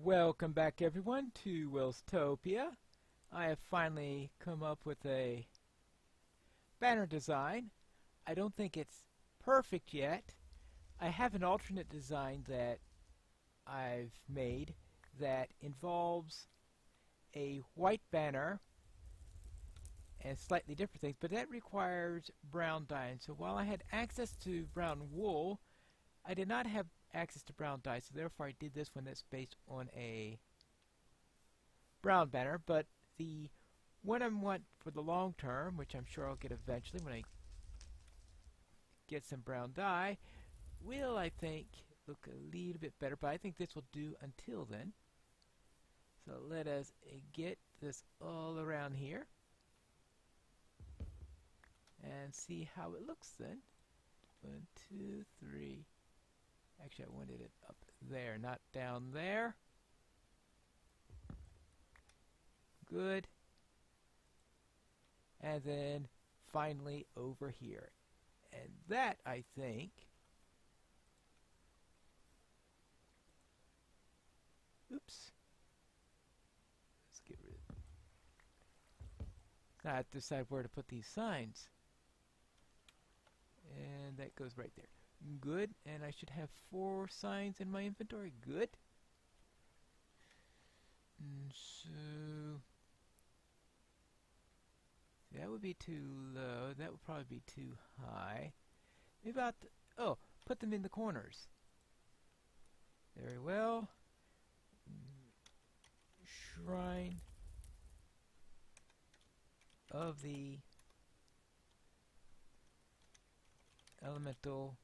Welcome back everyone to Welstopia. I have finally come up with a banner design. I don't think it's perfect yet. I have an alternate design that I've made that involves a white banner and slightly different things, but that requires brown dye. And so while I had access to brown wool, I did not have access to brown dye, so therefore I did this one that's based on a brown banner. But the one I want for the long term, which I'm sure I'll get eventually when I get some brown dye, will, I think, look a little bit better, but I think this will do until then. So let us get this all around here and see how it looks then. 1, 2, 3. Actually, I wanted it up there, not down there. Good. And then finally over here. And that, I think, oops. Let's get rid of it. Now I have to decide where to put these signs. And that goes right there. Good. And I should have 4 signs in my inventory. Good. And so that would be too low. That would probably be too high. Maybe about put them in the corners. Very well. Shrine of the elemental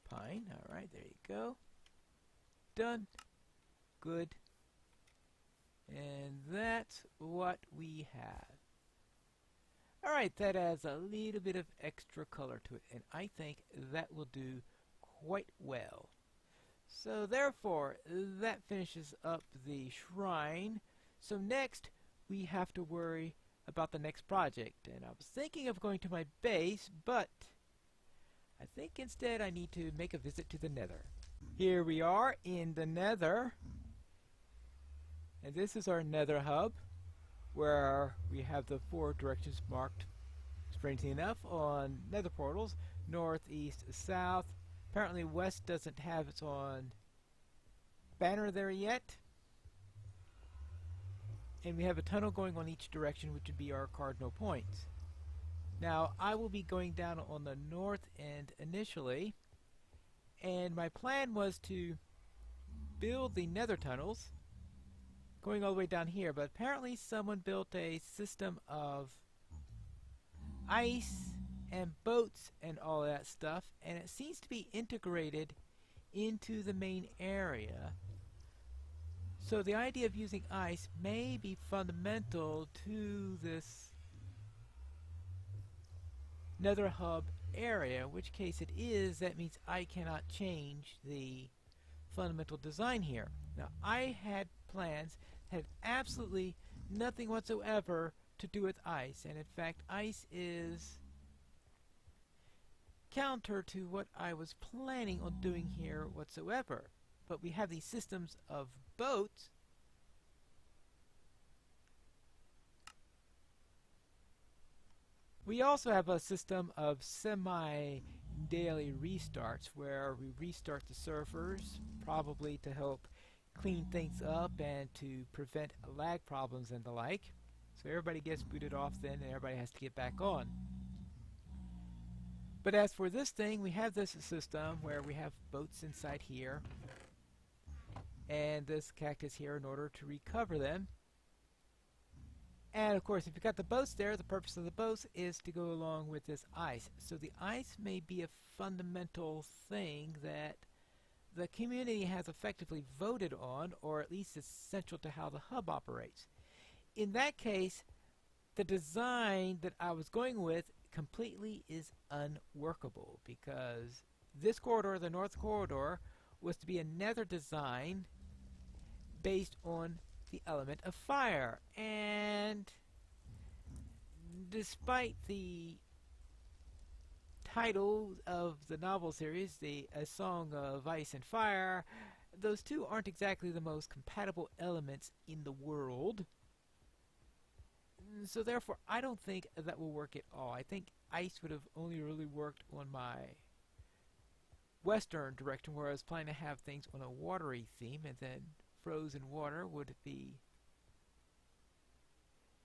pine. Alright, there you go. Done. Good. And that's what we have. Alright, that adds a little bit of extra color to it, and I think that will do quite well. So therefore, that finishes up the shrine. So next, we have to worry about the next project. And I was thinking of going to my base, but I think instead I need to make a visit to the Nether. Here we are in the Nether. And this is our Nether hub, where we have the 4 directions marked, strangely enough, on Nether portals: north, east, south. Apparently west doesn't have its own banner there yet. And we have a tunnel going on each direction, which would be our cardinal points. Now, I will be going down on the north end initially, and my plan was to build the Nether tunnels going all the way down here, but apparently someone built a system of ice and boats and all that stuff, and it seems to be integrated into the main area. So the idea of using ice may be fundamental to this Nether hub area, in which case it is. That means I cannot change the fundamental design here. Now, I had plans had absolutely nothing whatsoever to do with ice, and in fact ice is counter to what I was planning on doing here whatsoever. But we have these systems of boats. We also have a system of semi-daily restarts where we restart the servers, probably to help clean things up and to prevent lag problems and the like. So everybody gets booted off then and everybody has to get back on. But as for this thing, we have this system where we have boats inside here and this cactus here in order to recover them. And of course, if you've got the boats there, the purpose of the boats is to go along with this ice. So the ice may be a fundamental thing that the community has effectively voted on, or at least is central to how the hub operates. In that case, the design that I was going with completely is unworkable, because this corridor, the north corridor, was to be a Nether design based on the element of fire. And despite the title of the novel series, A Song of Ice and Fire, those two aren't exactly the most compatible elements in the world. So therefore, I don't think that will work at all. I think ice would have only really worked on my western direction, where I was planning to have things on a watery theme, and then frozen water would be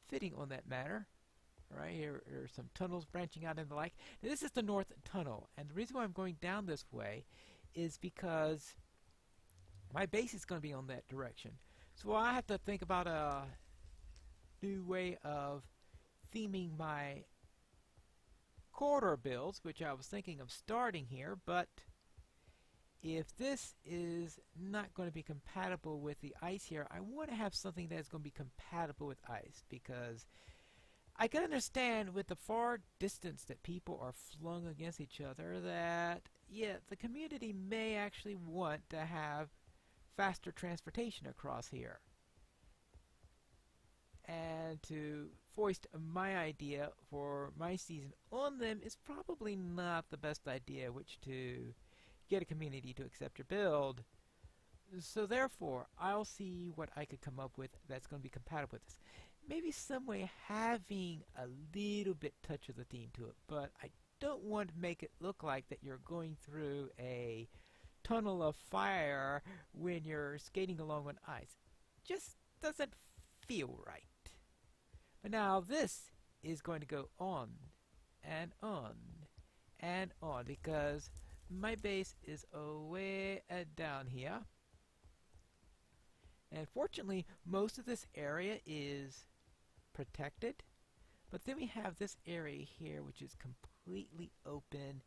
fitting on that manner. Right here are some tunnels branching out into the lake. Now, this is the north tunnel, and the reason why I'm going down this way is because my base is going to be on that direction. So I have to think about a new way of theming my corridor builds, which I was thinking of starting here, but if this is not going to be compatible with the ice here, I want to have something that is going to be compatible with ice, because I can understand with the far distance that people are flung against each other that, yeah, the community may actually want to have faster transportation across here. And to foist my idea for my season on them is probably not the best idea which to get a community to accept your build. So therefore, I'll see what I could come up with that's going to be compatible with this. Maybe some way having a little bit touch of the theme to it, but I don't want to make it look like that you're going through a tunnel of fire when you're skating along on ice. Just doesn't feel right. But now this is going to go on and on and on, because my base is way down here. And fortunately, most of this area is protected. But then we have this area here, which is completely open.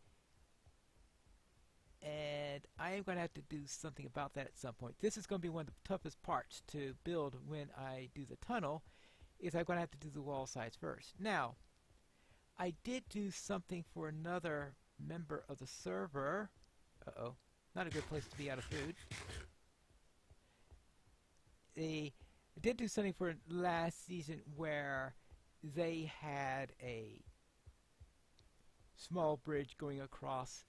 And I am going to have to do something about that at some point. This is going to be one of the toughest parts to build when I do the tunnel, is I'm going to have to do the wall sides first. Now, I did do something for another member of the server. Uh-oh, not a good place to be out of food. I did do something for last season where they had a small bridge going across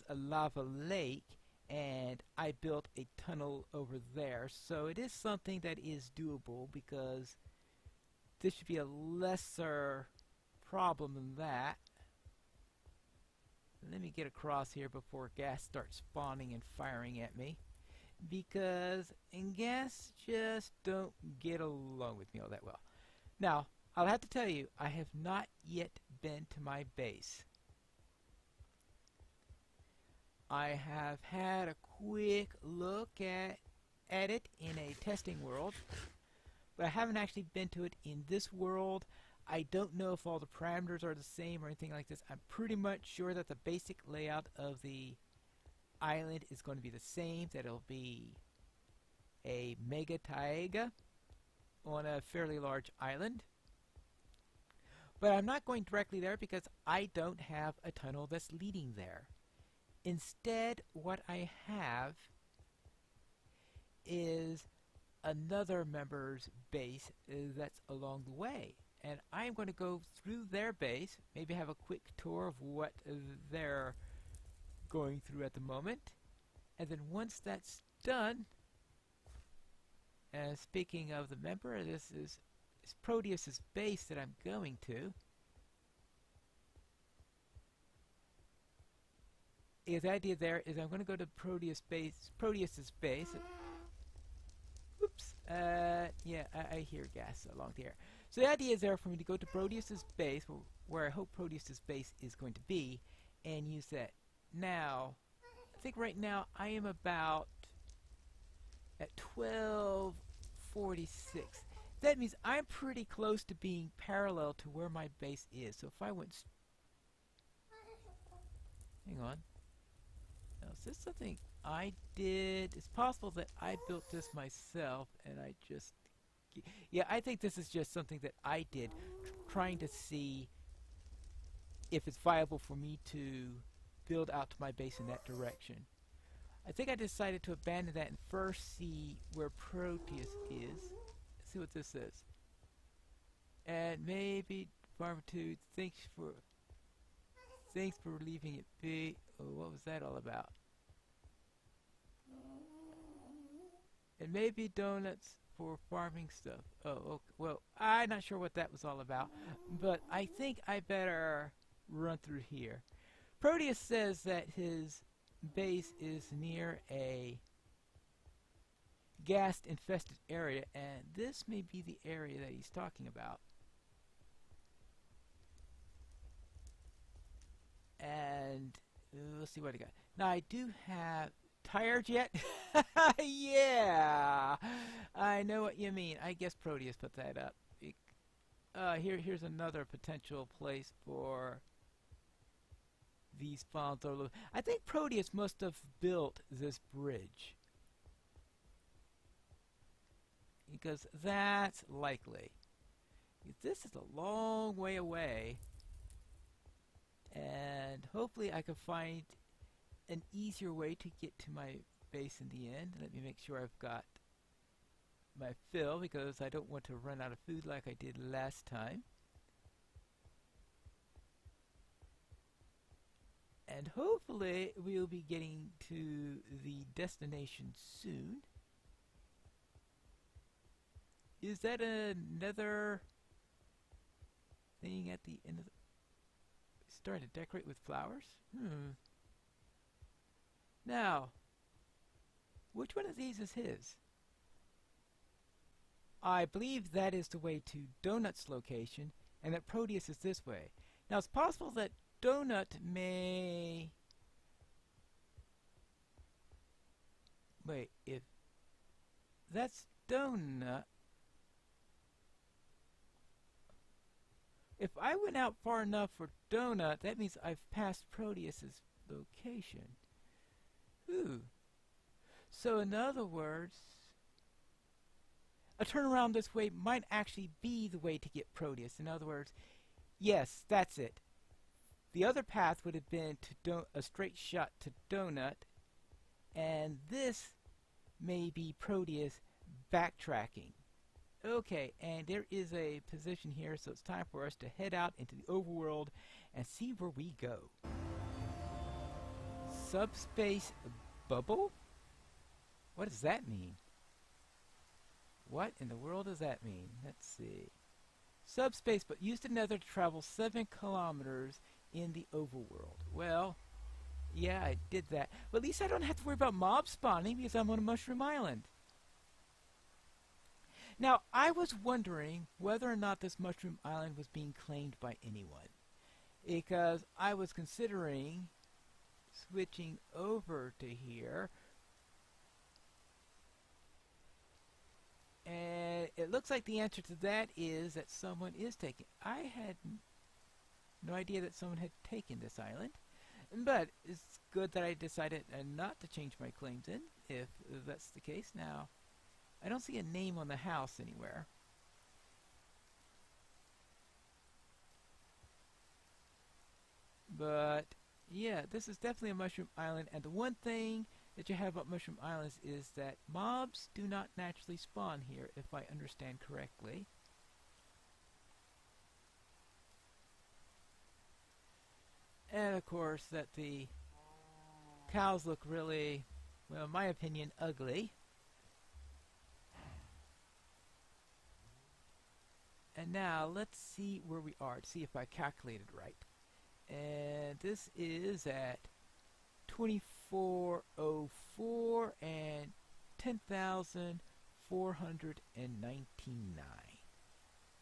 a lava lake, and I built a tunnel over there. So it is something that is doable, because this should be a lesser problem than that. Let me get across here before gas starts spawning and firing at me, because gas just don't get along with me all that well. Now, I'll have to tell you, I have not yet been to my base. I have had a quick look at it in a testing world, but I haven't actually been to it in this world. I don't know if all the parameters are the same or anything like this. I'm pretty much sure that the basic layout of the island is going to be the same, that it'll be a mega taiga on a fairly large island. But I'm not going directly there because I don't have a tunnel that's leading there. Instead, what I have is another member's base that's along the way. And I'm going to go through their base, maybe have a quick tour of what they're going through at the moment. And then once that's done, speaking of the member, this is Proteus's base that I'm going to. The idea there is I'm going to go to Proteus's base. Oops. Yeah, I hear gas along the air. So the idea is there for me to go to Proteus's base, where I hope Proteus's base is going to be, and use that. Now, I think right now I am about at 1246. That means I'm pretty close to being parallel to where my base is. So if I went... Hang on. Now, is this something I did? It's possible that I built this myself, and I just... Yeah, I think this is just something that I did, trying to see if it's viable for me to build out to my base in that direction. I think I decided to abandon that and first see where Proteus is. Let's see what this is. And maybe Farmer 2, thanks for leaving it be. Oh, what was that all about? It may be donuts for farming stuff. Oh, okay. Well, I'm not sure what that was all about, but I think I better run through here. Proteus says that his base is near a ghast-infested area, and this may be the area that he's talking about. And let's see what I got. Now, I do have... Tired yet? Yeah! I know what you mean. I guess Proteus put that up. Here's another potential place for these spawns. I think Proteus must have built this bridge, because that's likely. This is a long way away, and hopefully I can find an easier way to get to my base in the end. Let me make sure I've got my fill, because I don't want to run out of food like I did last time. And hopefully we'll be getting to the destination soon. Is that another thing at the end of the... Starting to decorate with flowers? Now, which one of these is his? I believe that is the way to Donut's location, and that Proteus is this way. Now, it's possible that Donut may... Wait, if that's Donut... If I went out far enough for Donut, that means I've passed Proteus's location. Ooh. So in other words, a turnaround this way might actually be the way to get Proteus. In other words, yes, that's it. The other path would have been to a straight shot to Donut, and this may be Proteus backtracking. Okay, and there is a position here, so it's time for us to head out into the overworld and see where we go. Subspace bubble? What does that mean? What in the world does that mean? Let's see. Subspace, but used in Nether to travel 7 kilometers in the overworld. Well, yeah, I did that. But at least I don't have to worry about mob spawning because I'm on a mushroom island. Now, I was wondering whether or not this mushroom island was being claimed by anyone, because I was considering switching over to here, and it looks like the answer to that is that someone is taking... I had no idea that someone had taken this island, but it's good that I decided not to change my claims in, if that's the case. Now, I don't see a name on the house anywhere. But yeah, this is definitely a mushroom island, and the one thing that you have about mushroom islands is that mobs do not naturally spawn here, if I understand correctly. And of course that the cows look really, well, in my opinion, ugly. And now let's see where we are, to see if I calculated right. And this is at 2404 and 10,499.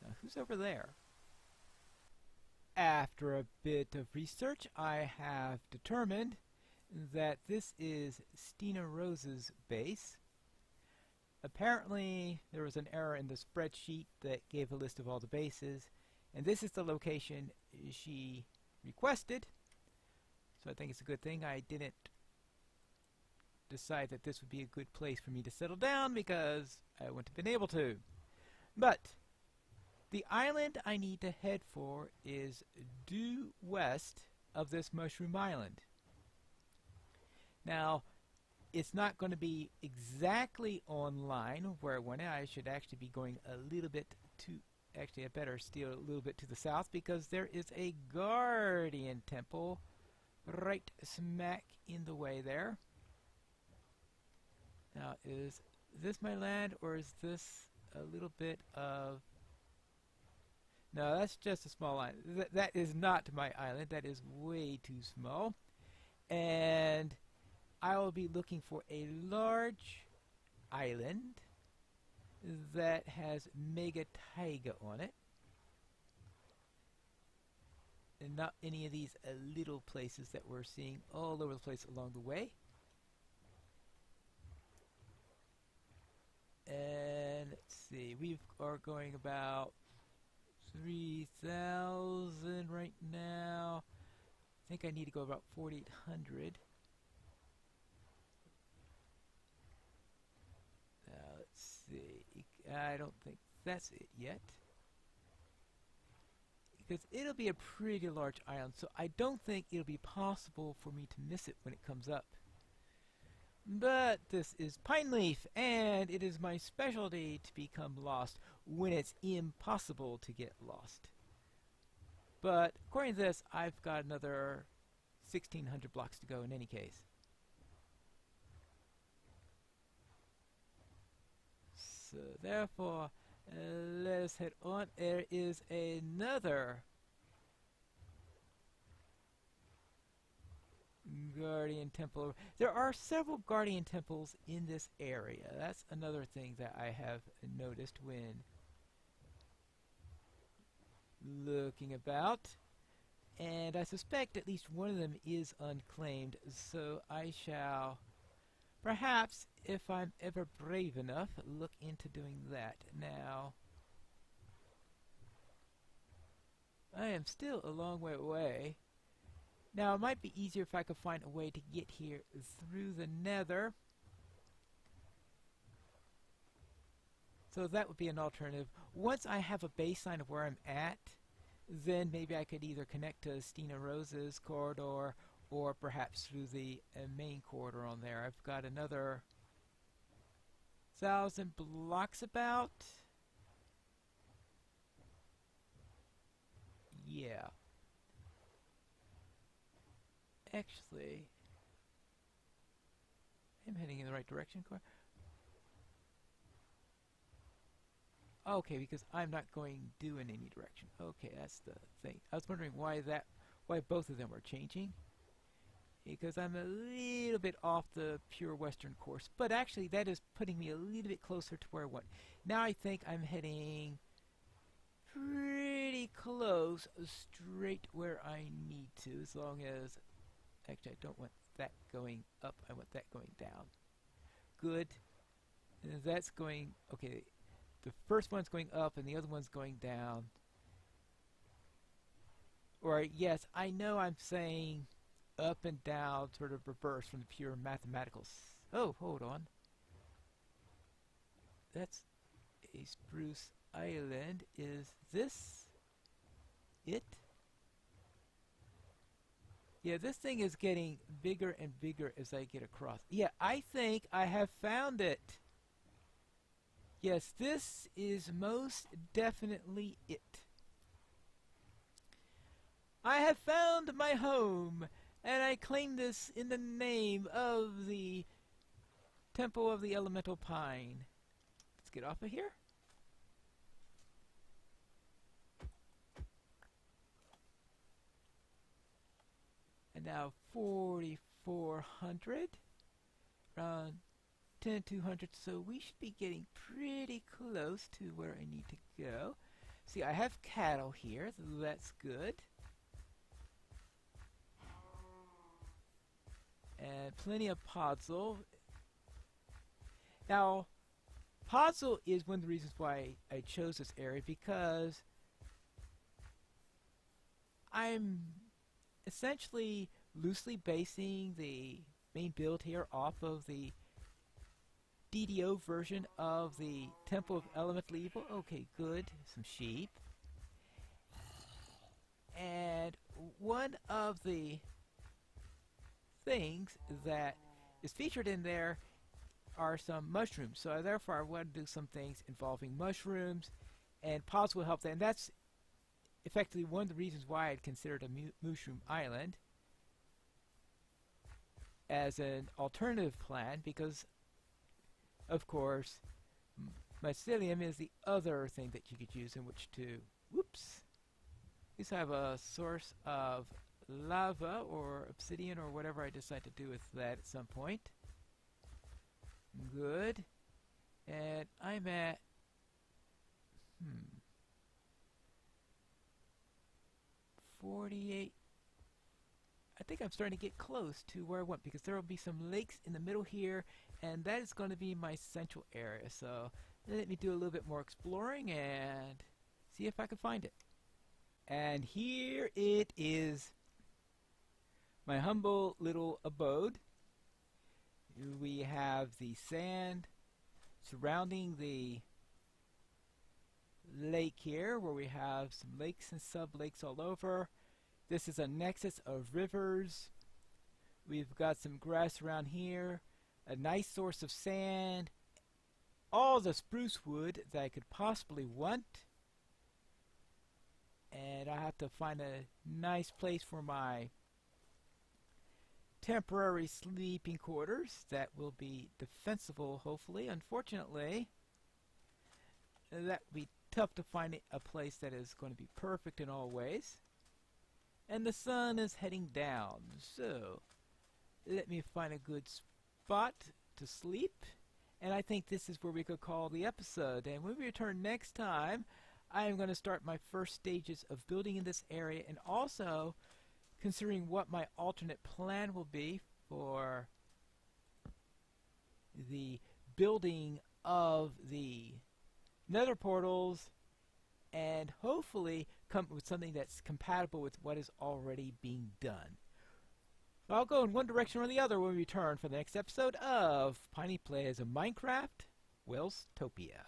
Now who's over there? After a bit of research, I have determined that this is Stina Rose's base. Apparently there was an error in the spreadsheet that gave a list of all the bases, and this is the location she requested. So I think it's a good thing I didn't decide that this would be a good place for me to settle down, because I wouldn't have been able to. But the island I need to head for is due west of this mushroom island. Now, it's not going to be exactly on line where I went. I should actually be going a little bit to actually I better steer a little bit to the south because there is a guardian temple right smack in the way there. Now, is this my land, or is this a little bit of... No, that's just a small island. That is not my island. That is way too small. And I will be looking for a large island that has mega taiga on it. And not any of these little places that we're seeing all over the place along the way. And let's see, we are going about 3,000 right now. I think I need to go about 4,800. Now let's see, I don't think that's it yet. Because it'll be a pretty large island, so I don't think it'll be possible for me to miss it when it comes up. But this is Pineleaf, and it is my specialty to become lost when it's impossible to get lost. But according to this, I've got another 1,600 blocks to go in any case. So therefore, let's head on. There is another guardian temple. There are several guardian temples in this area. That's another thing that I have noticed when looking about. And I suspect at least one of them is unclaimed, so I shall, perhaps, if I'm ever brave enough, look into doing that. Now, I am still a long way away. Now, it might be easier if I could find a way to get here through the Nether. So that would be an alternative. Once I have a baseline of where I'm at, then maybe I could either connect to Stina Rose's corridor or perhaps through the main corridor on there. I've got another 1,000 blocks about. Yeah. Actually, I'm heading in the right direction. Okay, because I'm not going due in any direction. Okay, that's the thing. I was wondering why both of them are changing. Because I'm a little bit off the pure western course. But actually, that is putting me a little bit closer to where I want. Now I think I'm heading pretty close, straight where I need to, as long as... Actually, I don't want that going up. I want that going down. Good. And that's going... Okay, the first one's going up and the other one's going down. Or, yes, I know I'm saying up and down, sort of reverse from the pure mathematical... Oh, hold on. That's a spruce island. Is this it? Yeah, this thing is getting bigger and bigger as I get across. Yeah, I think I have found it. Yes, this is most definitely it. I have found my home, and I claim this in the name of the Temple of the Elemental Pine. Let's get off of here. And now 4,400, around 10,200, so we should be getting pretty close to where I need to go. See, I have cattle here, so that's good. And plenty of podzol. Now, podzol is one of the reasons why I chose this area, because I'm essentially loosely basing the main build here off of the DDO version of the Temple of Elemental Evil. Okay, good. Some sheep. And one of the things that is featured in there are some mushrooms. So therefore I want to do some things involving mushrooms and pods will help that. And that's effectively one of the reasons why I'd considered a mushroom island as an alternative plan, because of course mycelium is the other thing that you could use in which to, whoops, at least have a source of lava or obsidian or whatever I decide to do with that at some point. Good. And I'm at 48. I think I'm starting to get close to where I want, because there will be some lakes in the middle here, and that is going to be my central area. So let me do a little bit more exploring and see if I can find it. And here it is, my humble little abode. We have the sand surrounding the lake here, where we have some lakes and sub-lakes all over. This is a nexus of rivers. We've got some grass around here, a nice source of sand, all the spruce wood that I could possibly want. And I have to find a nice place for my temporary sleeping quarters that will be defensible, hopefully. Unfortunately, that will be tough to find a place that is going to be perfect in all ways. And the sun is heading down, so let me find a good spot to sleep. And I think this is where we could call the episode. And when we return next time, I am going to start my first stages of building in this area, and also considering what my alternate plan will be for the building of the Nether portals, and hopefully come up with something that's compatible with what is already being done. I'll go in one direction or the other when we return for the next episode of Piney Plays Minecraft Welstopia.